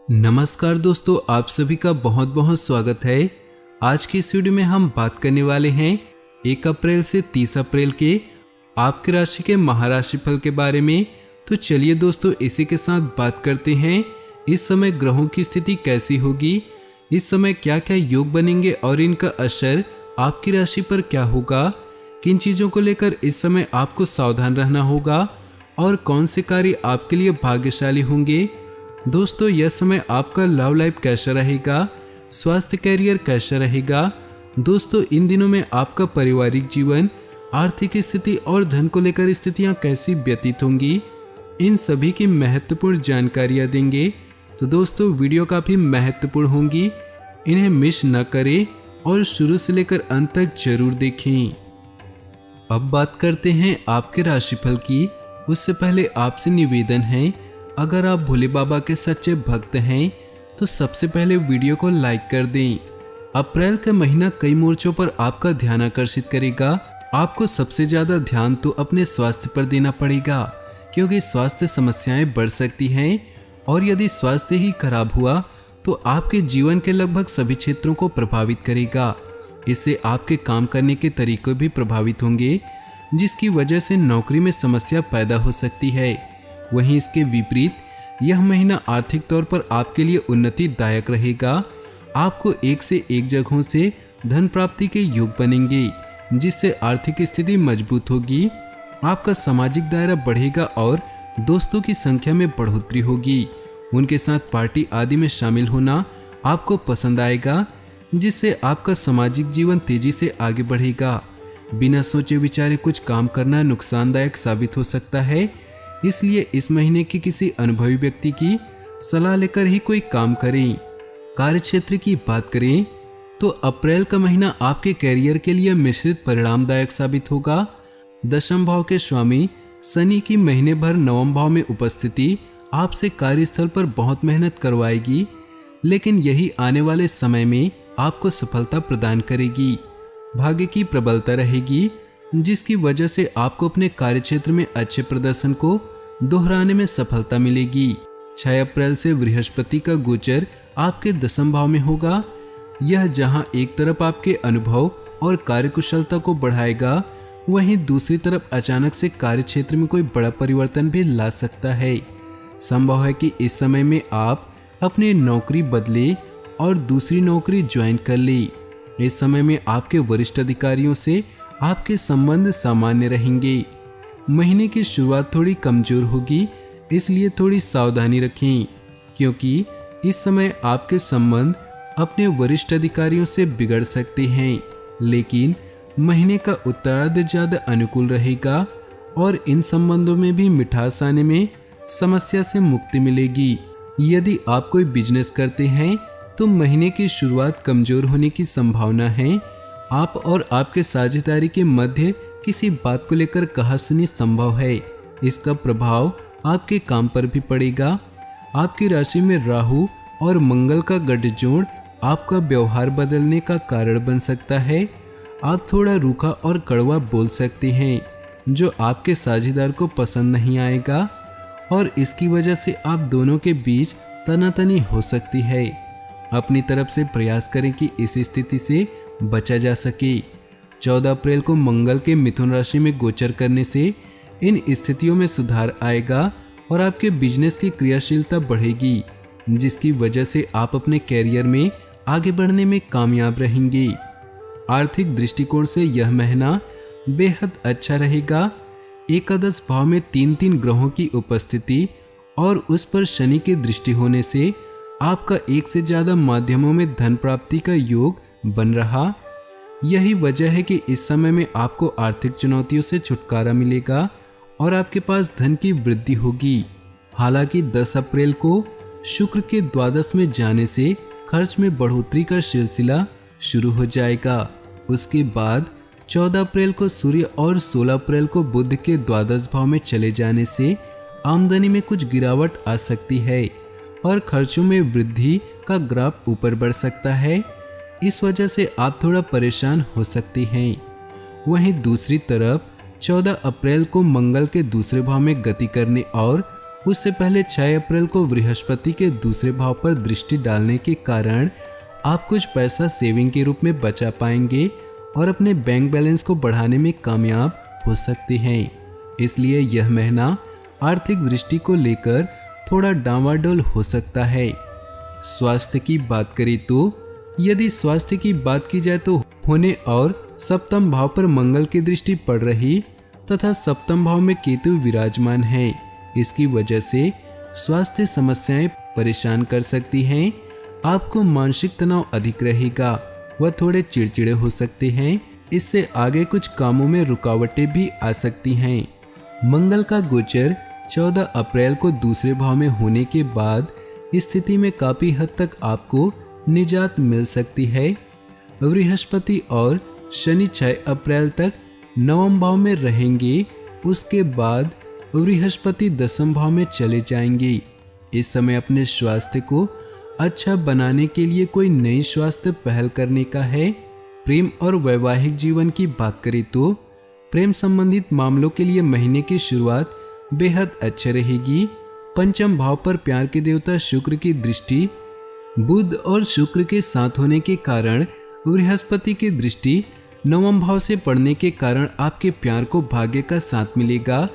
नमस्कार दोस्तों, आप सभी का बहुत बहुत स्वागत है। आज की इस वीडियो में हम बात करने वाले हैं 1 अप्रैल से 30 अप्रैल के आपकी राशि के महाराशि फल के बारे में। तो चलिए दोस्तों, इसी के साथ बात करते हैं इस समय ग्रहों की स्थिति कैसी होगी, इस समय क्या क्या योग बनेंगे और इनका असर आपकी राशि पर क्या होगा, किन चीज़ों को लेकर इस समय आपको सावधान रहना होगा और कौन से कार्य आपके लिए भाग्यशाली होंगे। दोस्तों, यह समय आपका लव लाइफ कैसा रहेगा, स्वास्थ्य कैरियर कैसा रहेगा। दोस्तों, इन दिनों में आपका पारिवारिक जीवन, आर्थिक स्थिति और धन को लेकर स्थितियां कैसी व्यतीत होंगी, इन सभी की महत्वपूर्ण जानकारियां देंगे। तो दोस्तों, वीडियो काफ़ी महत्वपूर्ण होंगी, इन्हें मिस न करें और शुरू से लेकर अंत तक जरूर देखें। अब बात करते हैं आपके राशिफल की। उससे पहले आपसे निवेदन है, अगर आप भोले बाबा के सच्चे भक्त हैं तो सबसे पहले वीडियो को लाइक कर दें। अप्रैल का महीना कई मोर्चों पर आपका ध्यान आकर्षित करेगा। आपको सबसे ज़्यादा ध्यान तो अपने स्वास्थ्य पर देना पड़ेगा, क्योंकि स्वास्थ्य समस्याएं बढ़ सकती हैं और यदि स्वास्थ्य ही खराब हुआ तो आपके जीवन के लगभग सभी क्षेत्रों को प्रभावित करेगा। इससे आपके काम करने के तरीके भी प्रभावित होंगे, जिसकी वजह से नौकरी में समस्या पैदा हो सकती है। वहीं इसके विपरीत यह महीना आर्थिक तौर पर आपके लिए उन्नतिदायक रहेगा। आपको एक से एक जगहों से धन प्राप्ति के योग बनेंगे, जिससे आर्थिक स्थिति मजबूत होगी। आपका सामाजिक दायरा बढ़ेगा और दोस्तों की संख्या में बढ़ोतरी होगी। उनके साथ पार्टी आदि में शामिल होना आपको पसंद आएगा, जिससे आपका सामाजिक जीवन तेजी से आगे बढ़ेगा। बिना सोचे विचारे कुछ काम करना नुकसानदायक साबित हो सकता है, इसलिए इस महीने की किसी अनुभवी व्यक्ति की सलाह लेकर ही कोई काम करें। कार्यक्षेत्र की बात करें तो अप्रैल का महीना आपके कैरियर के लिए मिश्रित परिणामदायक साबित होगा। दशम भाव के स्वामी शनि की महीने भर नवम भाव में उपस्थिति आपसे कार्यस्थल पर बहुत मेहनत करवाएगी, लेकिन यही आने वाले समय में आपको सफलता प्रदान करेगी। भाग्य की प्रबलता रहेगी, जिसकी वजह से आपको अपने कार्यक्षेत्र में अच्छे प्रदर्शन को दोहराने में सफलता मिलेगी। 6 अप्रैल से बृहस्पति का गोचर आपके दशम भाव में होगा। यह जहां एक तरफ आपके अनुभव और कार्यकुशलता को बढ़ाएगा, वहीं दूसरी तरफ अचानक से कार्यक्षेत्र में कोई बड़ा परिवर्तन भी ला सकता है। संभव है कि इस समय में आप अपनी नौकरी बदले और दूसरी नौकरी ज्वाइन कर ले। इस समय में आपके वरिष्ठ अधिकारियों से आपके संबंध सामान्य रहेंगे। महीने की शुरुआत थोड़ी कमजोर होगी, इसलिए थोड़ी सावधानी रखें, क्योंकि इस समय आपके संबंध अपने वरिष्ठ अधिकारियों से बिगड़ सकते हैं। लेकिन महीने का उत्तरार्ध ज्यादा अनुकूल रहेगा और इन संबंधों में भी मिठास आने में समस्या से मुक्ति मिलेगी। यदि आप कोई बिजनेस करते हैं तो महीने की शुरुआत कमजोर होने की संभावना है। आप और आपके साझेदारी के मध्य किसी बात को लेकर कहासुनी संभव है। इसका प्रभाव आपके काम पर भी पड़ेगा। आपकी राशि में राहु और मंगल का गठजोड़ आपका व्यवहार बदलने का कारण बन सकता है। आप थोड़ा रूखा और कड़वा बोल सकते हैं, जो आपके साझेदार को पसंद नहीं आएगा और इसकी वजह से आप दोनों के बीच तनातनी हो सकती है। अपनी तरफ से प्रयास करें कि इस स्थिति से बचा जा सके। 14 अप्रैल को मंगल के मिथुन राशि में गोचर करने से इन स्थितियों में सुधार आएगा और आपके बिजनेस की क्रियाशीलता बढ़ेगी, जिसकी वजह से आप अपने कैरियर में आगे बढ़ने में कामयाब रहेंगे। आर्थिक दृष्टिकोण से यह महीना बेहद अच्छा रहेगा। एकादश भाव में 3 ग्रहों की उपस्थिति और उस पर शनि की दृष्टि होने से आपका एक से ज्यादा माध्यमों में धन प्राप्ति का योग बन रहा। यही वजह है कि इस समय में आपको आर्थिक चुनौतियों से छुटकारा मिलेगा और आपके पास धन की वृद्धि होगी। हालांकि 10 अप्रैल को शुक्र के द्वादश में जाने से खर्च में बढ़ोतरी का सिलसिला शुरू हो जाएगा। उसके बाद 14 अप्रैल को सूर्य और 16 अप्रैल को बुध के द्वादश भाव में चले जाने से आमदनी में कुछ गिरावट आ सकती है और खर्चों में वृद्धि का ग्राफ ऊपर बढ़ सकता है। इस वजह से आप थोड़ा परेशान हो सकते हैं। वहीं दूसरी तरफ 14 अप्रैल को मंगल के दूसरे भाव में गति करने और उससे पहले 6 अप्रैल को बृहस्पति के दूसरे भाव पर दृष्टि डालने के कारण आप कुछ पैसा सेविंग के रूप में बचा पाएंगे और अपने बैंक बैलेंस को बढ़ाने में कामयाब हो सकते हैं। इसलिए यह महीना आर्थिक दृष्टि को लेकर थोड़ा डांवाडोल हो सकता है। स्वास्थ्य की बात करें तो यदि स्वास्थ्य की बात की जाए तो होने और सप्तम भाव पर मंगल की दृष्टि पड़ रही तथा सप्तम भाव में केतु विराजमान है। इसकी वजह से स्वास्थ्य समस्याएं परेशान कर सकती हैं। आपको मानसिक तनाव अधिक रहेगा, वह थोड़े चिड़चिड़े हो सकते हैं। इससे आगे कुछ कामों में रुकावटें भी आ सकती हैं। मंगल का गोचर 14 अप्रैल को दूसरे भाव में होने के बाद स्थिति में काफी हद तक आपको निजात मिल सकती है। बृहस्पति और शनि 6 अप्रैल तक नवम भाव में रहेंगे। उसके बाद बृहस्पति दसम भाव में चले जाएंगे। इस समय अपने स्वास्थ्य को अच्छा बनाने के लिए कोई नई स्वास्थ्य पहल करने का है। प्रेम और वैवाहिक जीवन की बात करें तो प्रेम संबंधित मामलों के लिए महीने की शुरुआत बेहद अच्छी रहेगी। पंचम भाव पर प्यार के देवता शुक्र की दृष्टि बुध और शुक्र के साथ होने के कारण बृहस्पति की दृष्टि नवम भाव से पड़ने के कारण आपके प्यार को भाग्य का साथ मिलेगा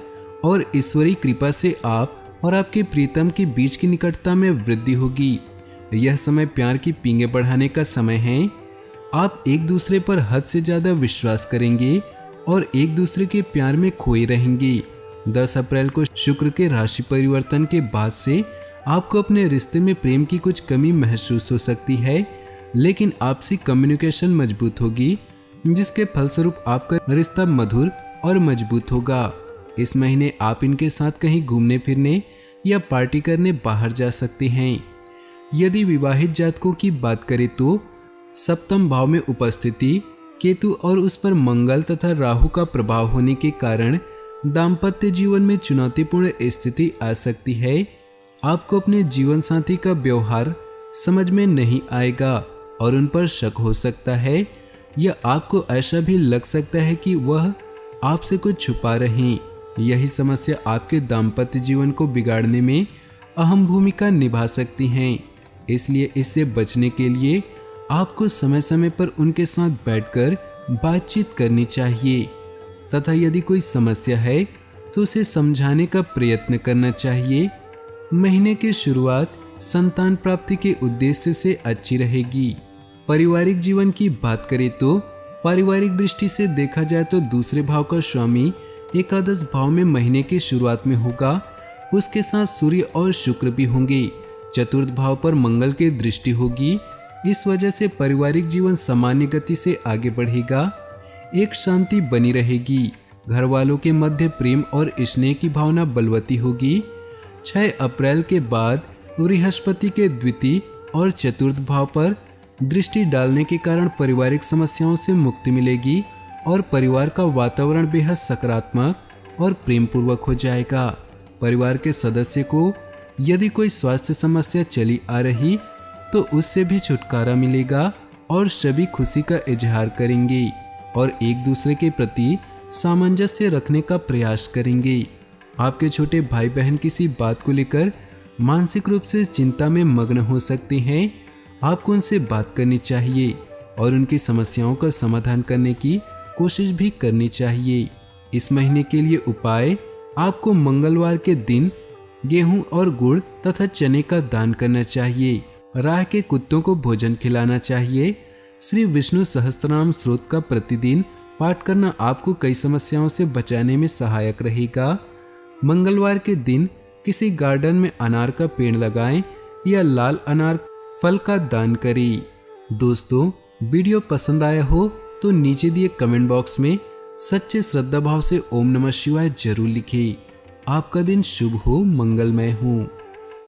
और ईश्वरीय कृपा से आप और आपके प्रीतम के बीच की निकटता में वृद्धि होगी। यह समय प्यार की पींगे बढ़ाने का समय है। आप एक दूसरे पर हद से ज्यादा विश्वास करेंगे और एक दूसरे के प्यार में खोए रहेंगे। 10 अप्रैल को शुक्र के राशि परिवर्तन के बाद से आपको अपने रिश्ते में प्रेम की कुछ कमी महसूस हो सकती है, लेकिन आपसी कम्युनिकेशन मजबूत होगी, जिसके फलस्वरूप आपका रिश्ता मधुर और मजबूत होगा। इस महीने आप इनके साथ कहीं घूमने फिरने या पार्टी करने बाहर जा सकते हैं। यदि विवाहित जातकों की बात करें तो सप्तम भाव में उपस्थिति केतु और उस पर मंगल तथा राहु का प्रभाव होने के कारण दाम्पत्य जीवन में चुनौतीपूर्ण स्थिति आ सकती है। आपको अपने जीवन साथी का व्यवहार समझ में नहीं आएगा और उन पर शक हो सकता है या आपको ऐसा भी लग सकता है कि वह आपसे कुछ छुपा रहे हैं। यही समस्या आपके दाम्पत्य जीवन को बिगाड़ने में अहम भूमिका निभा सकती हैं। इसलिए इससे बचने के लिए आपको समय समय पर उनके साथ बैठकर बातचीत करनी चाहिए तथा यदि कोई समस्या है तो उसे समझाने का प्रयत्न करना चाहिए। महीने की शुरुआत संतान प्राप्ति के उद्देश्य से अच्छी रहेगी। पारिवारिक जीवन की बात करें तो पारिवारिक दृष्टि से देखा जाए तो दूसरे भाव का स्वामी एकादश भाव में महीने की शुरुआत में होगा। उसके साथ सूर्य और शुक्र भी होंगे। चतुर्थ भाव पर मंगल की दृष्टि होगी। इस वजह से पारिवारिक जीवन सामान्य गति से आगे बढ़ेगा। एक शांति बनी रहेगी। घर वालों के मध्य प्रेम और स्नेह की भावना बलवती होगी। 6 अप्रैल के बाद बृहस्पति के द्वितीय और चतुर्थ भाव पर दृष्टि डालने के कारण पारिवारिक समस्याओं से मुक्ति मिलेगी और परिवार का वातावरण बेहद सकारात्मक और प्रेम पूर्वक हो जाएगा। परिवार के सदस्य को यदि कोई स्वास्थ्य समस्या चली आ रही तो उससे भी छुटकारा मिलेगा और सभी खुशी का इजहार करेंगे और एक दूसरे के प्रति सामंजस्य रखने का प्रयास करेंगे। आपके छोटे भाई बहन किसी बात को लेकर मानसिक रूप से चिंता में मग्न हो सकते हैं। आपको उनसे बात करनी चाहिए और उनकी समस्याओं का समाधान करने की कोशिश भी करनी चाहिए। इस महीने के लिए उपाय, आपको मंगलवार के दिन गेहूं और गुड़ तथा चने का दान करना चाहिए। राह के कुत्तों को भोजन खिलाना चाहिए। श्री विष्णु सहस्त्रनाम स्रोत का प्रतिदिन पाठ करना आपको कई समस्याओं से बचाने में सहायक रहेगा। मंगलवार के दिन किसी गार्डन में अनार का पेड़ लगाएं या लाल अनार फल का दान करें। दोस्तों, वीडियो पसंद आया हो तो नीचे दिए कमेंट बॉक्स में सच्चे श्रद्धा भाव से ओम नमः शिवाय जरूर लिखें। आपका दिन शुभ हो, मंगलमय हो।